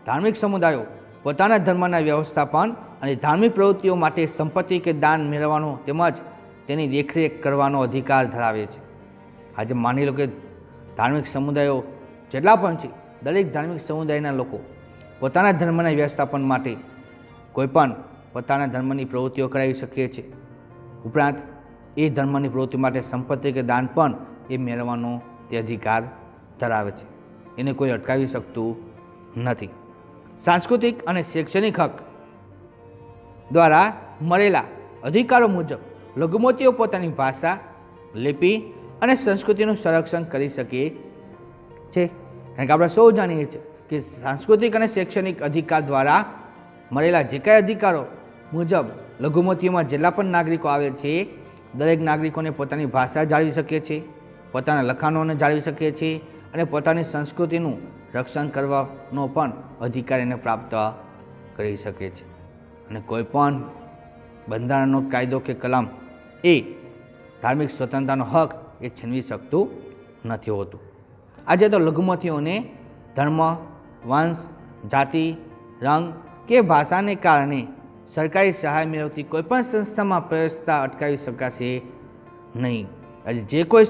Speaker 1: ધાર્મિક સમુદાયો પોતાના ધર્મના વ્યવસ્થાપન અને ધાર્મિક પ્રવૃત્તિઓ માટે સંપત્તિ કે દાન મેળવવાનો તેમજ તેની દેખરેખ કરવાનો અધિકાર ધરાવે છે. આજે માની લો કે ધાર્મિક સમુદાયો જેટલા પણ છે દરેક ધાર્મિક સમુદાયના લોકો પોતાના ધર્મના વ્યવસ્થાપન માટે કોઈપણ પોતાના ધર્મની પ્રવૃત્તિઓ કરાવી શકીએ છીએ. ઉપરાંત એ ધર્મની પ્રવૃત્તિ માટે સંપત્તિ કે દાન પણ એ મેળવવાનો તે અધિકાર ધરાવે છે. એને કોઈ અટકાવી શકતું નથી. સાંસ્કૃતિક અને શૈક્ષણિક હક દ્વારા મળેલા અધિકારો મુજબ લઘુમતીઓ પોતાની ભાષા, લિપિ અને સંસ્કૃતિનું સંરક્ષણ કરી શકીએ છે. કારણ કે આપણે સૌ જાણીએ છીએ કે સાંસ્કૃતિક અને શૈક્ષણિક અધિકાર દ્વારા મળેલા જે કાંઈ અધિકારો મુજબ લઘુમતીઓમાં જેટલા પણ નાગરિકો આવે છે, દરેક નાગરિકોને પોતાની ભાષા જાળવી શકે છે, પોતાના લખાણોને જાળવી શકે છે અને પોતાની સંસ્કૃતિનું રક્ષણ કરવાનો પણ અધિકાર એને પ્રાપ્ત કરી શકે છે. અને કોઈ પણ બંધારણનો કાયદો કે કલમ એ ધાર્મિક સ્વતંત્રતાનો હક એ છીનવી શકતું નથી હોતું. આજે તો લઘુમતીઓને ધર્મ, વંશ, જાતિ, રંગ કે ભાષાને કારણે સરકારી સહાય મેળવતી કોઈપણ સંસ્થામાં પ્રવેશતા અટકાવી શકાશે નહીં. આજે જે કોઈ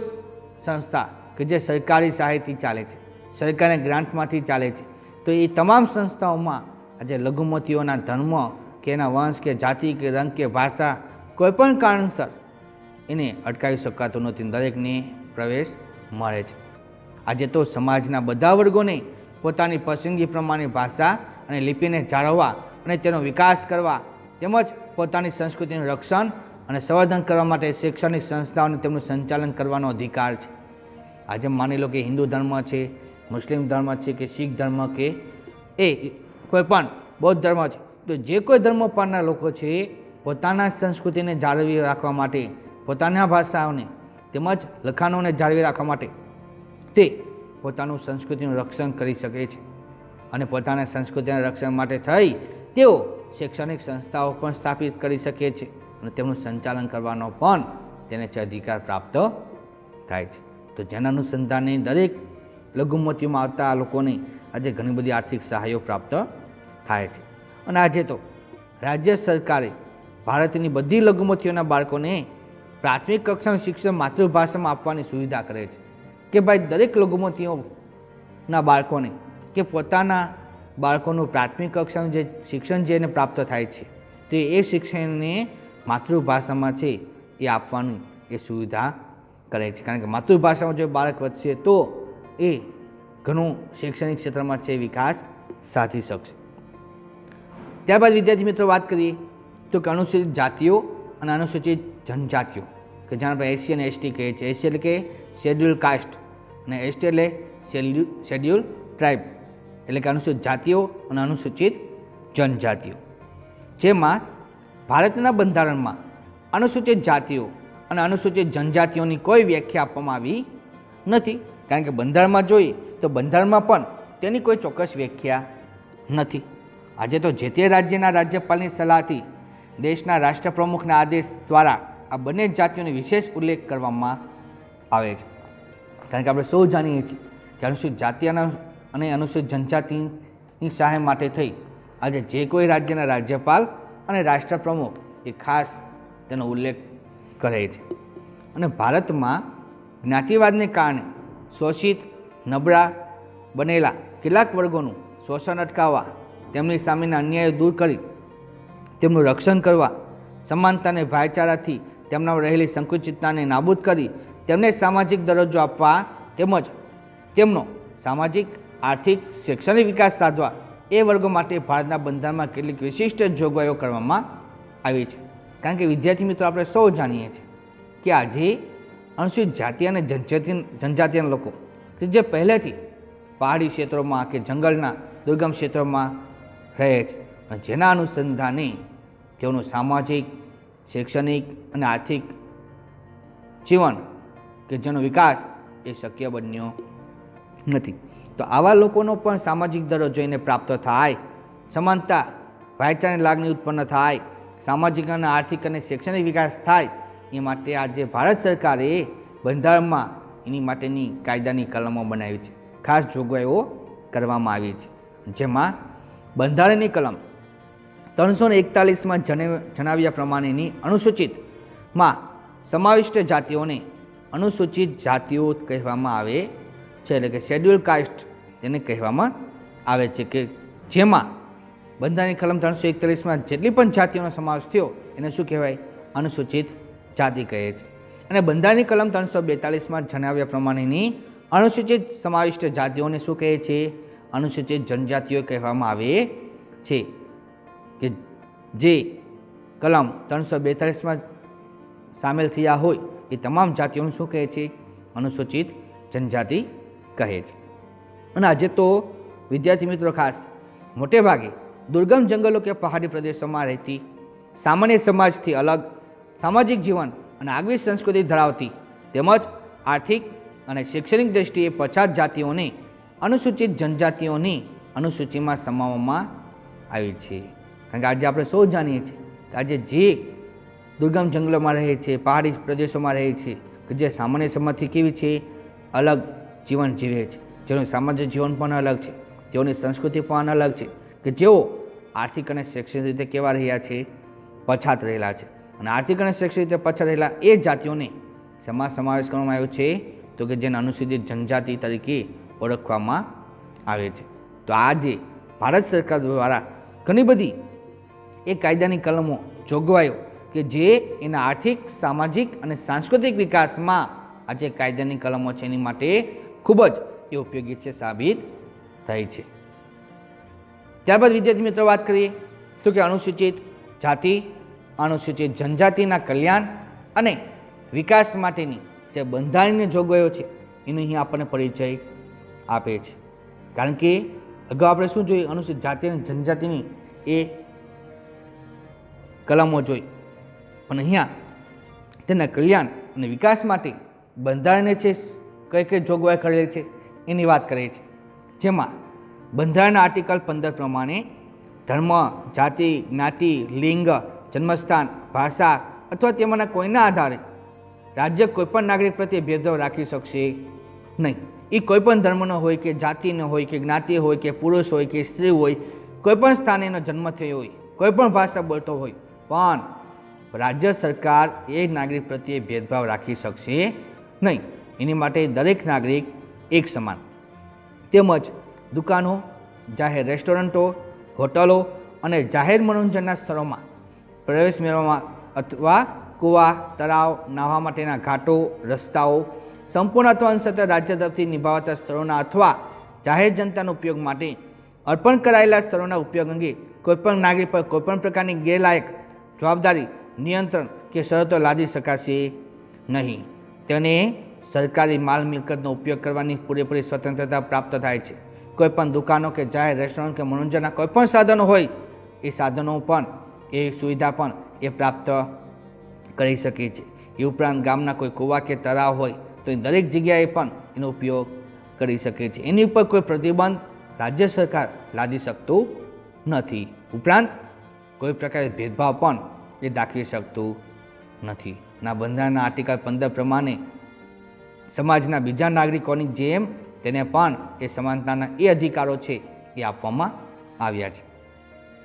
Speaker 1: સંસ્થા કે જે સરકારી સહાયથી ચાલે છે, સરકારના ગ્રાન્ટમાંથી ચાલે છે, તો એ તમામ સંસ્થાઓમાં આજે લઘુમતીઓના ધર્મ કે એના વંશ કે જાતિ કે રંગ કે ભાષા કોઈપણ કારણસર એને અટકાવી શકાતું નથી. દરેકને પ્રવેશ મળે છે. આજે તો સમાજના બધા વર્ગોને પોતાની પસંદગી પ્રમાણે ભાષા અને લિપિને જાળવવા અને તેનો વિકાસ કરવા તેમજ પોતાની સંસ્કૃતિનું રક્ષણ અને સંવર્ધન કરવા માટે શૈક્ષણિક સંસ્થાઓને તેમનું સંચાલન કરવાનો અધિકાર છે. આજે માની લો કે હિન્દુ ધર્મ છે, મુસ્લિમ ધર્મ છે કે શીખ ધર્મ કે એ કોઈ પણ બૌદ્ધ ધર્મ છે, તો જે કોઈ ધર્મ પાળનાર લોકો છે પોતાના સંસ્કૃતિને જાળવી રાખવા માટે, પોતાના ભાષાઓને તેમજ લખાણોને જાળવી રાખવા માટે તે પોતાનું સંસ્કૃતિનું રક્ષણ કરી શકે છે. અને પોતાના સંસ્કૃતિના રક્ષણ માટે થઈ તેઓ શૈક્ષણિક સંસ્થાઓ પણ સ્થાપિત કરી શકે છે અને તેમનું સંચાલન કરવાનો પણ તેને અધિકાર પ્રાપ્ત થાય છે. તો જેના અનુસંધાને દરેક લઘુમતીઓમાં આવતા લોકોને આજે ઘણી બધી આર્થિક સહાયો પ્રાપ્ત થાય છે. અને આજે તો રાજ્ય સરકારે ભારતની બધી લઘુમતીઓના બાળકોને પ્રાથમિક કક્ષાનું શિક્ષણ માતૃભાષામાં આપવાની સુવિધા કરે છે કે ભાઈ દરેક લઘુમતીઓના બાળકોને કે પોતાના બાળકોનું પ્રાથમિક કક્ષાનું જે શિક્ષણ જે એને પ્રાપ્ત થાય છે તો એ શિક્ષણને માતૃભાષામાં છે એ આપવાની એ સુવિધા કરે છે. કારણ કે માતૃભાષામાં જો બાળક વધશે તો એ ઘણું શૈક્ષણિક ક્ષેત્રમાં છે વિકાસ સાધી શકશે. ત્યારબાદ વિદ્યાર્થી મિત્રો વાત કરીએ તો કે અનુસૂચિત જાતિઓ અને અનુસૂચિત જનજાતિઓ કે જેને આપણે એસસી અને એસટી કહીએ છીએ. એસસી એટલે કે શેડ્યુલ કાસ્ટ અને એસટી એટલે શેડ્યુલ ટ્રાઇબ એટલે કે અનુસૂચિત જાતિઓ અને અનુસૂચિત જનજાતિઓ. જેમાં ભારતના બંધારણમાં અનુસૂચિત જાતિઓ અને અનુસૂચિત જનજાતિઓની કોઈ વ્યાખ્યા આપવામાં આવી નથી. કારણ કે બંધારણમાં જોઈએ તો બંધારણમાં પણ તેની કોઈ ચોક્કસ વ્યાખ્યા નથી. આજે તો જે તે રાજ્યના રાજ્યપાલની સલાહથી દેશના રાષ્ટ્રપ્રમુખના આદેશ દ્વારા આ બંને જાતિઓનો વિશેષ ઉલ્લેખ કરવામાં આવે છે. કારણ કે આપણે સૌ જાણીએ છીએ કે અનુસૂચિત જાતિ અને અનુસૂચિત જનજાતિની સહાય માટે થઈ આજે જે કોઈ રાજ્યના રાજ્યપાલ અને રાષ્ટ્રપ્રમુખ એ ખાસ તેનો ઉલ્લેખ કરે છે. અને ભારતમાં જ્ઞાતિવાદને કારણે શોષિત, નબળા બનેલા કેટલાક વર્ગોનું શોષણ અટકાવવા, તેમની સામેના અન્યાયો દૂર કરી તેમનું રક્ષણ કરવા, સમાનતા અને ભાઈચારાથી તેમનામાં રહેલી સંકુચિતતાને નાબૂદ કરી તેમને સામાજિક દરજ્જો આપવા તેમજ તેમનો સામાજિક, આર્થિક, શૈક્ષણિક વિકાસ સાધવા એ વર્ગો માટે ભારતના બંધારણમાં કેટલીક વિશિષ્ટ જોગવાઈઓ કરવામાં આવી છે. કારણ કે વિદ્યાર્થી મિત્રો આપણે સૌ જાણીએ છીએ કે આજે અનુસૂચિત જાતિ અને જનજાતિના લોકો કે જે પહેલેથી પહાડી ક્ષેત્રોમાં કે જંગલના દુર્ગમ ક્ષેત્રોમાં રહે છે અને જેના અનુસંધાને તેઓનું સામાજિક, શૈક્ષણિક અને આર્થિક જીવન કે જેનો વિકાસ એ શક્ય બન્યો નથી. તો આવા લોકોનો પણ સામાજિક દરજ્જો એને પ્રાપ્ત થાય, સમાનતા, ભાઈચારાની લાગણી ઉત્પન્ન થાય, સામાજિક અને આર્થિક અને શૈક્ષણિક વિકાસ થાય એ માટે આજે ભારત સરકારે બંધારણમાં એની માટેની કાયદાની કલમો બનાવી છે, ખાસ જોગવાઈઓ કરવામાં આવી છે. જેમાં બંધારણની કલમ 341માં જણાવ્યા પ્રમાણેની અનુસૂચિતમાં સમાવિષ્ટ જાતિઓને અનુસૂચિત જાતિઓ કહેવામાં આવે છે, એટલે કે શેડ્યુલ કાસ્ટ તેને કહેવામાં આવે છે. કે જેમાં બંધારણની કલમ 341માં જેટલી પણ જાતિઓનો સમાવેશ થયો એને શું કહેવાય? અનુસૂચિત જાતિ કહે છે. અને બંધારણની કલમ 342માં જણાવ્યા પ્રમાણેની અનુસૂચિત સમાવિષ્ટ જાતિઓને શું કહે છે? અનુસૂચિત જનજાતિઓ કહેવામાં આવે છે. કે જે કલમ 342માં સામેલ થયા હોય એ તમામ જાતિઓને શું કહે છે? અનુસૂચિત જનજાતિ કહે છે. અને આજે તો વિદ્યાર્થી મિત્રો ખાસ મોટે ભાગે દુર્ગમ જંગલો કે પહાડી પ્રદેશોમાં રહેતી સામાન્ય સમાજથી અલગ સામાજિક જીવન અને આગવી સંસ્કૃતિ ધરાવતી તેમજ આર્થિક અને શૈક્ષણિક દ્રષ્ટિએ પછાત જાતિઓને અનુસૂચિત જનજાતિઓની અનુસૂચિમાં સમાવવામાં આવી છે. કારણ કે આજે આપણે સૌ જાણીએ છીએ કે આજે જે દુર્ગમ જંગલોમાં રહે છે, પહાડી પ્રદેશોમાં રહે છે, કે જે સામાન્ય સમાજથી કેવી છે, અલગ જીવન જીવે છે, જેનું સામાજિક જીવન પણ અલગ છે, તેઓની સંસ્કૃતિ પણ અલગ છે, કે જેઓ આર્થિક અને શૈક્ષણિક રીતે કેવા રહ્યા છે, પછાત રહેલા છે. અને આર્થિક અને શૈક્ષણિક રીતે પછાત રહેલા એ જાતિઓને શેમાં સમાવેશ કરવામાં આવ્યો છે? તો કે જેને અનુસૂચિત જનજાતિ તરીકે ઓળખવામાં આવે છે. તો આજે ભારત સરકાર દ્વારા ઘણી બધી એ કાયદાની કલમો જોગવાઈઓ કે જે એના આર્થિક, સામાજિક અને સાંસ્કૃતિક વિકાસમાં આજે કાયદાની કલમો છે એની માટે ખૂબ જ એ ઉપયોગી છે, સાબિત થઈ છે. ત્યારબાદ વિદ્યાર્થી મિત્રો વાત કરીએ તો કે અનુસૂચિત જાતિ, અનુસૂચિત જનજાતિના કલ્યાણ અને વિકાસ માટેની જે બંધારણીય જોગવાઈઓ છે એનો અહીં આપણને પરિચય આપે છે. કારણ કે અગાઉ આપણે શું જોયું? અનુસૂચિત જાતિ અને જનજાતિની એ કલમો જોઈ, પણ અહીંયા તેના કલ્યાણ અને વિકાસ માટે બંધારણને છે કઈ કઈ જોગવાઈ કરેલી છે એની વાત કરે છે. જેમાં બંધારણના આર્ટિકલ 15 પ્રમાણે ધર્મ, જાતિ, જ્ઞાતિ, લિંગ, જન્મસ્થાન, ભાષા અથવા તેમાંના કોઈના આધારે રાજ્ય કોઈપણ નાગરિક પ્રત્યે ભેદભાવ રાખી શકશે નહીં. એ કોઈપણ ધર્મનો હોય કે જાતિનો હોય કે જ્ઞાતિ હોય કે પુરુષ હોય કે સ્ત્રી હોય, કોઈપણ સ્થાને એનો જન્મ થયો હોય, કોઈપણ ભાષા બોલતો હોય, પણ રાજ્ય સરકાર એ નાગરિક પ્રત્યે ભેદભાવ રાખી શકશે નહીં. એની માટે દરેક નાગરિક એક સમાન. તેમજ દુકાનો, જાહેર રેસ્ટોરન્ટો, હોટલો અને જાહેર મનોરંજનના સ્થળોમાં પ્રવેશ મેળવવામાં અથવા કૂવા, તળાવ, નાહવા માટેના ઘાટો, રસ્તાઓ સંપૂર્ણ અથવા અંશતઃ રાજ્ય તરફથી નિભાવાતા સ્થળોના અથવા જાહેર જનતાના ઉપયોગ માટે અર્પણ કરાયેલા સ્થળોના ઉપયોગ અંગે કોઈપણ નાગરિક પર કોઈપણ પ્રકારની ગેરલાયક જવાબદારી, નિયંત્રણ કે શરતો લાદી શકાશે નહીં. તેને સરકારી માલ મિલકતનો ઉપયોગ કરવાની પૂરેપૂરી સ્વતંત્રતા પ્રાપ્ત થાય છે. કોઈપણ દુકાનો કે જાહેર રેસ્ટોરન્ટ કે મનોરંજનના કોઈપણ સાધનો હોય, એ સાધનો પણ એ સુવિધા પણ એ પ્રાપ્ત કરી શકે છે. એ ઉપરાંત ગામના કોઈ કૂવા કે તળાવ હોય તો એ દરેક જગ્યાએ પણ એનો ઉપયોગ કરી શકે છે. એની ઉપર કોઈ પ્રતિબંધ રાજ્ય સરકાર લાદી શકતું નથી. ઉપરાંત કોઈ પ્રકારે ભેદભાવ પણ એ દાખવી શકતું નથી. ના બંધારણના આર્ટિકલ 15 પ્રમાણે સમાજના બીજા નાગરિકોની જેમ તેને પણ એ સમાનતાના એ અધિકારો છે એ આપવામાં આવ્યા છે.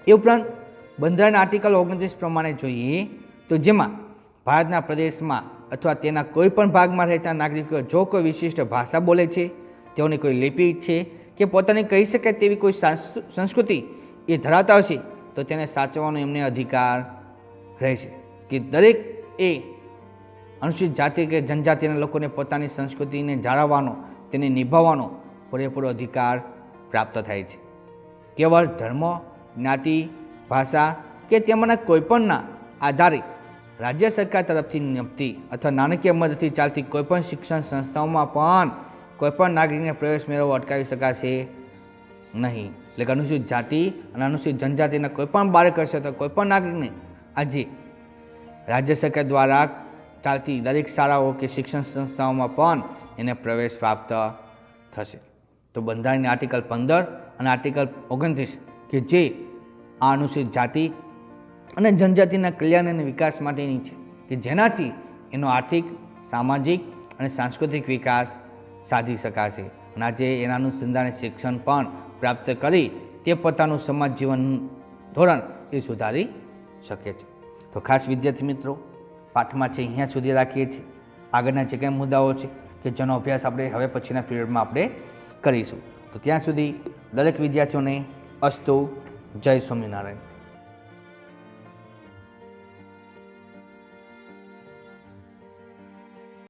Speaker 1: એ ઉપરાંત બંધારણના આર્ટિકલ 29 પ્રમાણે જોઈએ તો જેમાં ભારતના પ્રદેશમાં અથવા તેના કોઈ પણ ભાગમાં રહેતા નાગરિકો જો કોઈ વિશિષ્ટ ભાષા બોલે છે, તેઓની કોઈ લિપિ છે કે પોતાની કહી શકાય તેવી કોઈ સંસ્કૃતિ એ ધરાવતા હશે તો તેને સાચવવાનો એમને અધિકાર રહેશે. કે દરેક એ અનુસૂચિત જાતિ કે જનજાતિના લોકોને પોતાની સંસ્કૃતિને જાળવવાનો, તેને નિભાવવાનો પૂરેપૂરો અધિકાર પ્રાપ્ત થાય છે. કેવળ ધર્મ, જ્ઞાતિ, ભાષા કે તેમાંના કોઈપણના આધારે રાજ્ય સરકાર તરફથી નિમતી અથવા નાણાકીય મદદથી ચાલતી કોઈપણ શિક્ષણ સંસ્થાઓમાં પણ કોઈપણ નાગરિકને પ્રવેશ મેળવવો અટકાવી શકાશે નહીં. એટલે કે અનુસૂચિત જાતિ અને અનુસૂચિત જનજાતિના કોઈપણ બાળક હશે તો કોઈપણ નાગરિકને આજે રાજ્ય સરકાર દ્વારા ચાલતી દરેક શાળાઓ કે શિક્ષણ સંસ્થાઓમાં પણ એને પ્રવેશ પ્રાપ્ત થશે. તો બંધારણની આર્ટિકલ 15 અને આર્ટિકલ 29 કે જે આ અનુસૂચિત જાતિ અને જનજાતિના કલ્યાણ અને વિકાસ માટેની છે, કે જેનાથી એનો આર્થિક, સામાજિક અને સાંસ્કૃતિક વિકાસ સાધી શકાશે. અને આજે એના અનુસંધાને શિક્ષણ પણ પ્રાપ્ત કરી તે પોતાનું સમાજ જીવન ધોરણ એ સુધારી શકે છે. તો ખાસ વિદ્યાર્થી મિત્રો, પાઠમાં છે અહીંયા સુધી રાખીએ છીએ. આગળના જે કંઈ મુદ્દાઓ છે કે જેનો અભ્યાસ આપણે હવે પછીના પીરિયડમાં આપણે કરીશું. તો ત્યાં સુધી દરેક વિદ્યાર્થીઓને અસ્તુ. જય સ્વામિનારાયણ.